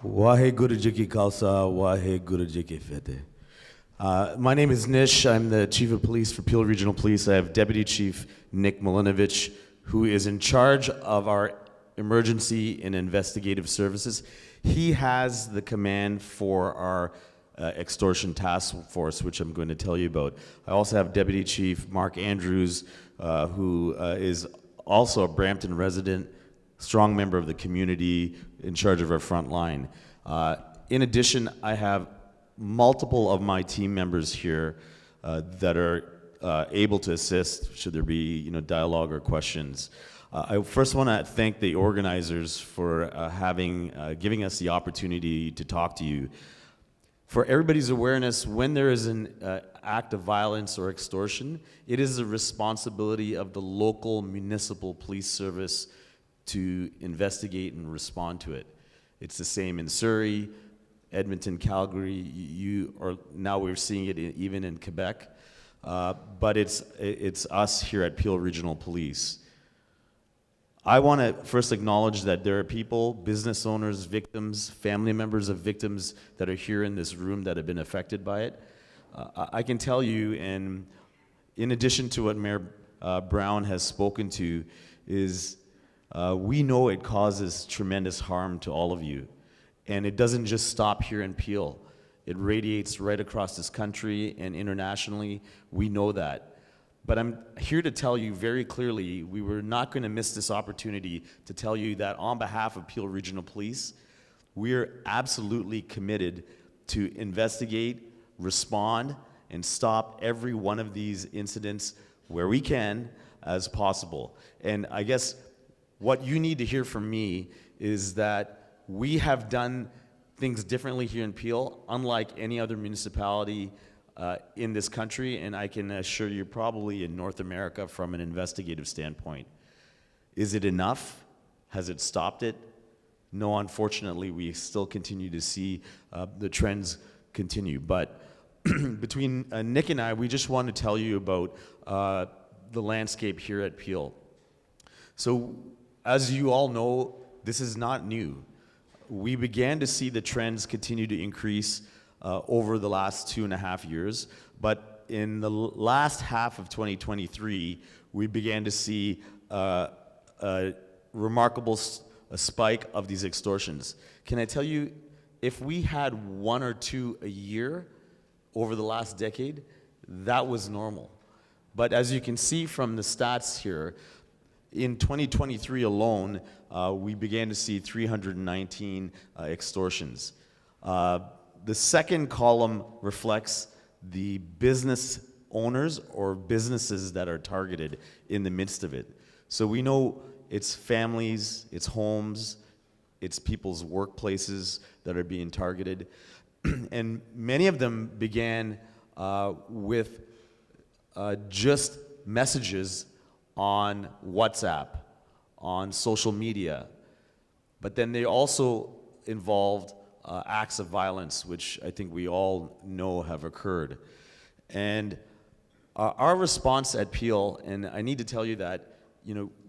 Waheguru Ji Ki Khalsa, Waheguru Ji Ki Fateh. My name is Nish. I'm the Chief of Police for Peel Regional Police. I have Deputy Chief Nick Milinovich, who is in charge of our emergency and investigative services. He has the command for our extortion task force, which I'm going to tell you about. I also have Deputy Chief Mark Andrews, who is also a Brampton resident, strong member of the community, in charge of our front line. In addition, I have multiple of my team members here that are able to assist should there be dialogue or questions. I first want to thank the organizers for giving us the opportunity to talk to you. For everybody's awareness, when there is an act of violence or extortion, it is the responsibility of the local municipal police service to investigate and respond to it. It's the same in Surrey, Edmonton, Calgary. Now we're seeing it even in Quebec, but it's us here at Peel Regional Police. I want to first acknowledge that there are people, business owners, victims, family members of victims that are here in this room that have been affected by it. I can tell you, and in addition to what Mayor Brown has spoken to, is we know it causes tremendous harm to all of you. And it doesn't just stop here in Peel. It radiates right across this country and internationally. We know that. But I'm here to tell you very clearly, we were not going to miss this opportunity to tell you that on behalf of Peel Regional Police, we're absolutely committed to investigate, respond, and stop every one of these incidents where we can as possible. And I guess what you need to hear from me is that we have done things differently here in Peel, unlike any other municipality in this country, and I can assure you probably in North America from an investigative standpoint. Is it enough? Has it stopped it? No, unfortunately, we still continue to see the trends continue. But between Nick and I, we just want to tell you about the landscape here at Peel. So, as you all know, this is not new. We began to see the trends continue to increase over the last 2.5 years, but in the last half of 2023, we began to see a remarkable spike of these extortions. Can I tell you, if we had 1 or 2 a year over the last decade, that was normal. But as you can see from the stats here, in 2023 alone, we began to see 319 extortions. The second column reflects the business owners or businesses that are targeted in the midst of it. So we know it's families, it's homes, it's people's workplaces that are being targeted. And many of them began with just messages on WhatsApp, on social media, but then they also involved acts of violence, which I think we all know have occurred. And our response at Peel, and I need to tell you that,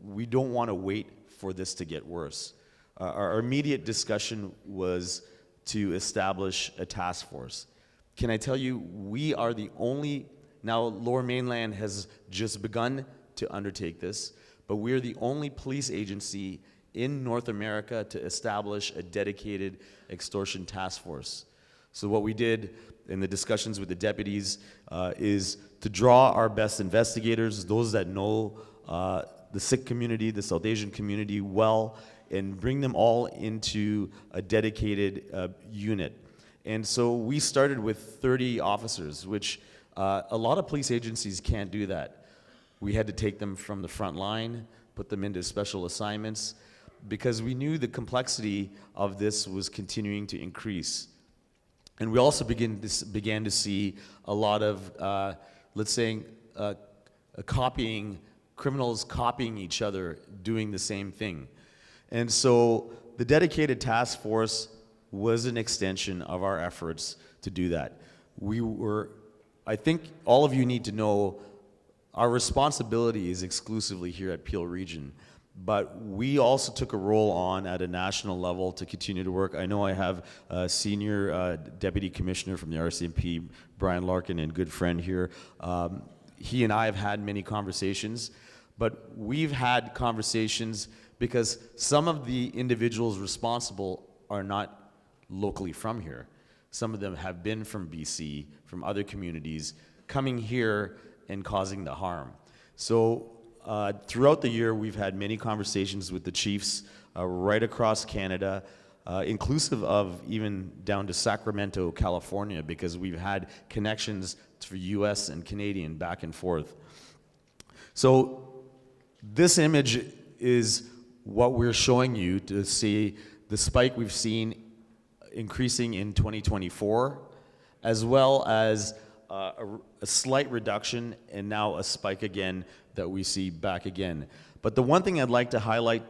we don't want to wait for this to get worse. Our immediate discussion was to establish a task force. Can I tell you, we are the only, now Lower Mainland has just begun to undertake this, but we're the only police agency in North America to establish a dedicated extortion task force. So what we did in the discussions with the deputies is to draw our best investigators, those that know the Sikh community, the South Asian community well, and bring them all into a dedicated unit. And so we started with 30 officers, which a lot of police agencies can't do that. We had to take them from the front line, put them into special assignments, because we knew the complexity of this was continuing to increase. And we also began to see a lot of, let's say, criminals copying each other, doing the same thing. And so the dedicated task force was an extension of our efforts to do that. I think all of you need to know, our responsibility is exclusively here at Peel Region. But we also took a role on at a national level to continue to work. I know I have a senior deputy commissioner from the RCMP, Brian Larkin, and good friend here. He and I have had many conversations, but we've had conversations because some of the individuals responsible are not locally from here. Some of them have been from BC, from other communities, coming here and causing the harm. So throughout the year, we've had many conversations with the chiefs right across Canada, inclusive of even down to Sacramento, California, because we've had connections for US and Canadian back and forth. So this image is what we're showing you to see the spike we've seen increasing in 2024, as well as a slight reduction and now a spike again that we see back again. But the one thing I'd like to highlight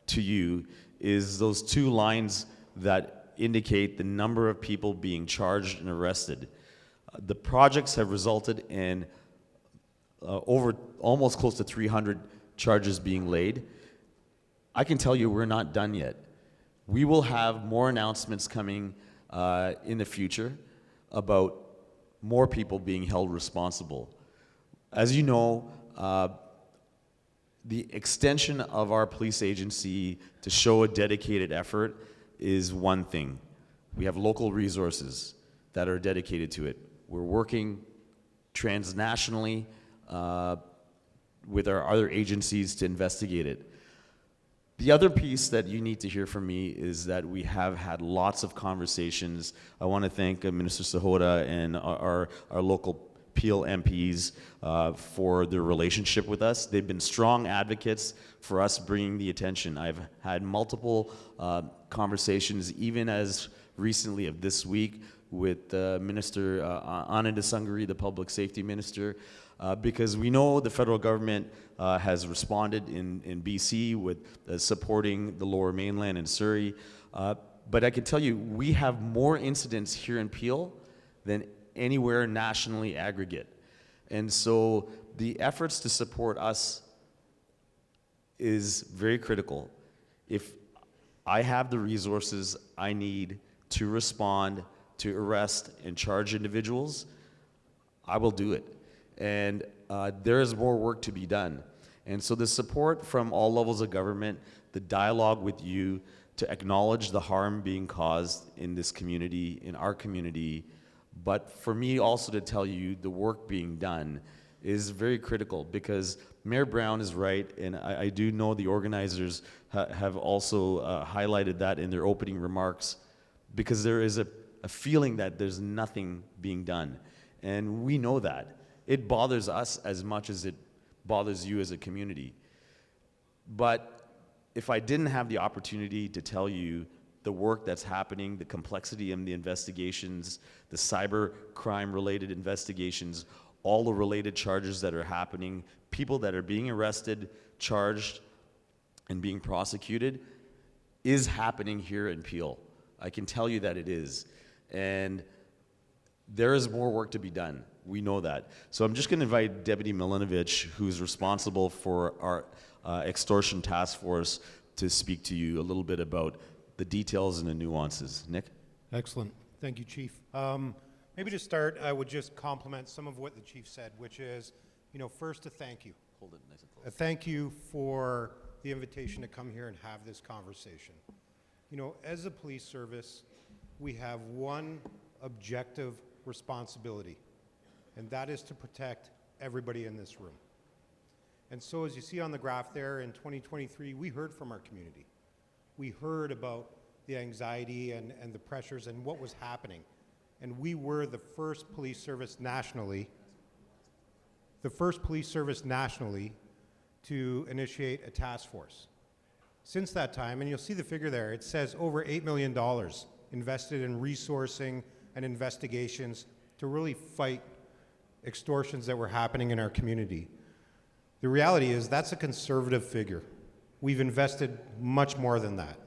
to you is those two lines that indicate the number of people being charged and arrested. The projects have resulted in over almost close to 300 charges being laid. I can tell you we're not done yet. We will have more announcements coming in the future about more people being held responsible. As you know, the extension of our police agency to show a dedicated effort is one thing. We have local resources that are dedicated to it. We're working transnationally with our other agencies to investigate it. The other piece that you need to hear from me is that we have had lots of conversations. I want to thank Minister Sahota and our local Peel MPs for their relationship with us. They've been strong advocates for us bringing the attention. I've had multiple conversations, even as recently of this week, with Minister Anand Sangari, the Public Safety Minister, because we know the federal government has responded in BC with supporting the Lower Mainland and Surrey. But I can tell you, we have more incidents here in Peel than anywhere nationally aggregate. And so the efforts to support us is very critical. If I have the resources I need to respond, to arrest and charge individuals, I will do it. And there is more work to be done. And so the support from all levels of government, the dialogue with you to acknowledge the harm being caused in this community, in our community, but for me also to tell you the work being done is very critical, because Mayor Brown is right, and I do know the organizers have also highlighted that in their opening remarks, because there is a feeling that there's nothing being done. And we know that. It bothers us as much as it bothers you as a community. But if I didn't have the opportunity to tell you the work that's happening, the complexity in the investigations, the cyber crime related investigations, all the related charges that are happening, people that are being arrested, charged, and being prosecuted, is happening here in Peel. I can tell you that it is. And there is more work to be done. We know that. So I'm just going to invite Deputy Milinovich, who's responsible for our extortion task force, to speak to you a little bit about the details and the nuances. Nick? Excellent. Thank you, Chief. Maybe to start, I would just compliment some of what the Chief said, which is, first to thank you. Hold it nice and close. A thank you for the invitation to come here and have this conversation. As a police service, we have one objective responsibility, and that is to protect everybody in this room. And so as you see on the graph there, in 2023, we heard from our community. We heard about the anxiety and the pressures and what was happening. And we were the first police service nationally to initiate a task force. Since that time, and you'll see the figure there, it says over $8 million invested in resourcing and investigations to really fight extortions that were happening in our community. The reality is that's a conservative figure. We've invested much more than that.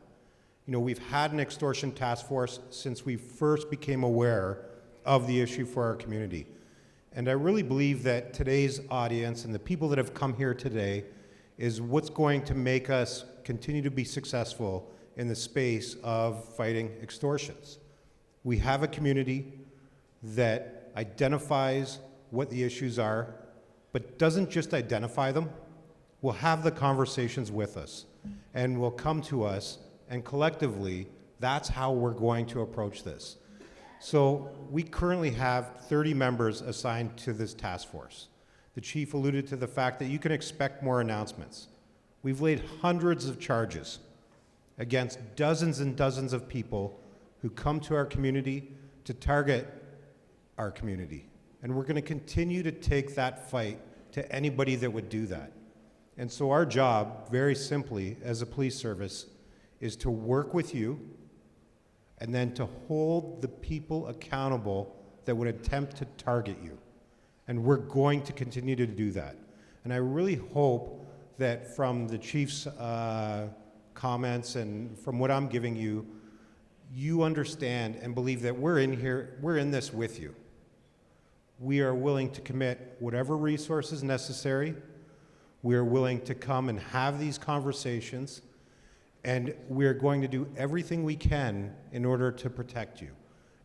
We've had an extortion task force since we first became aware of the issue for our community. And I really believe that today's audience and the people that have come here today is what's going to make us continue to be successful in the space of fighting extortions. We have a community that identifies what the issues are, but doesn't just identify them, will have the conversations with us and will come to us, and collectively, that's how we're going to approach this. So we currently have 30 members assigned to this task force. The chief alluded to the fact that you can expect more announcements. We've laid hundreds of charges against dozens and dozens of people who come to our community to target our community. And we're going to continue to take that fight to anybody that would do that. And so our job, very simply, as a police service, is to work with you and then to hold the people accountable that would attempt to target you. And we're going to continue to do that. And I really hope that from the chief's comments and from what I'm giving you, you understand and believe that we're in this with you. We are willing to commit whatever resources necessary. We are willing to come and have these conversations, and we're going to do everything we can in order to protect you.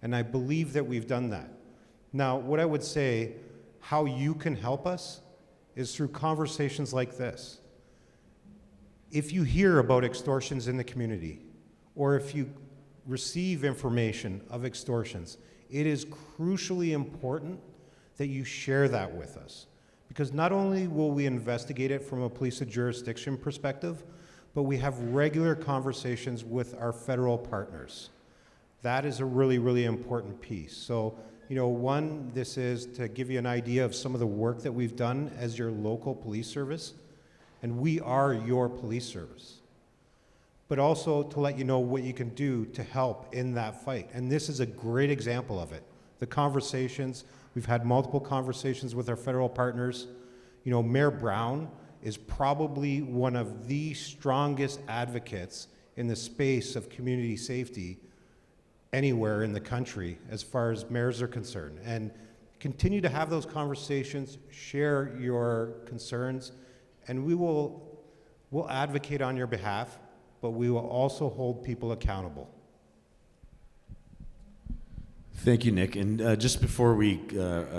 And I believe that we've done that. Now, what I would say, how you can help us is through conversations like this. If you hear about extortions in the community, or if you receive information of extortions, it is crucially important that you share that with us. Because not only will we investigate it from a police of jurisdiction perspective, but we have regular conversations with our federal partners. That is a really, really important piece. So, you know, one, this is to give you an idea of some of the work that we've done as your local police service, and we are your police service. But also to let you know what you can do to help in that fight. And this is a great example of it. The conversations, we've had multiple conversations with our federal partners. You know, Mayor Brown is probably one of the strongest advocates in the space of community safety anywhere in the country as far as mayors are concerned. And continue to have those conversations, share your concerns, and we'll advocate on your behalf, but we will also hold people accountable. Thank you, Nick. And just before we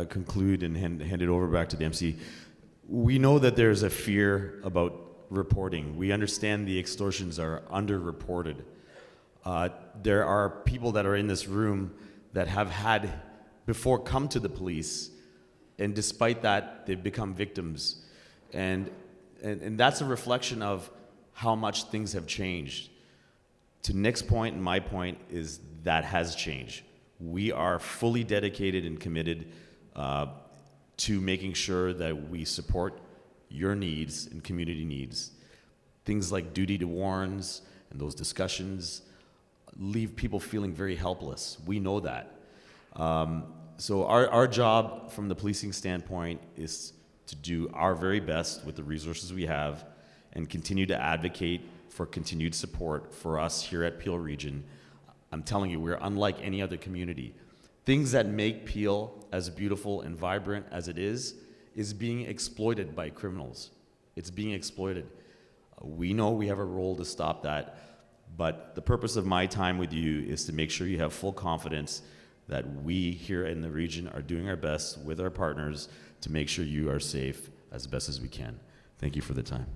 conclude and hand it over back to the MC, we know that there's a fear about reporting. We understand the extortions are underreported. There are people that are in this room that have had before come to the police, and despite that, they've become victims. And that's a reflection of how much things have changed. To Nick's point and my point is that has changed. We are fully dedicated and committed to making sure that we support your needs and community needs. Things like duty to warns and those discussions leave people feeling very helpless. We know that. So our job from the policing standpoint is to do our very best with the resources we have and continue to advocate for continued support for us here at Peel Region. I'm telling you, we're unlike any other community. Things that make Peel as beautiful and vibrant as it is being exploited by criminals. It's being exploited. We know we have a role to stop that, but the purpose of my time with you is to make sure you have full confidence that we here in the region are doing our best with our partners to make sure you are safe as best as we can. Thank you for the time.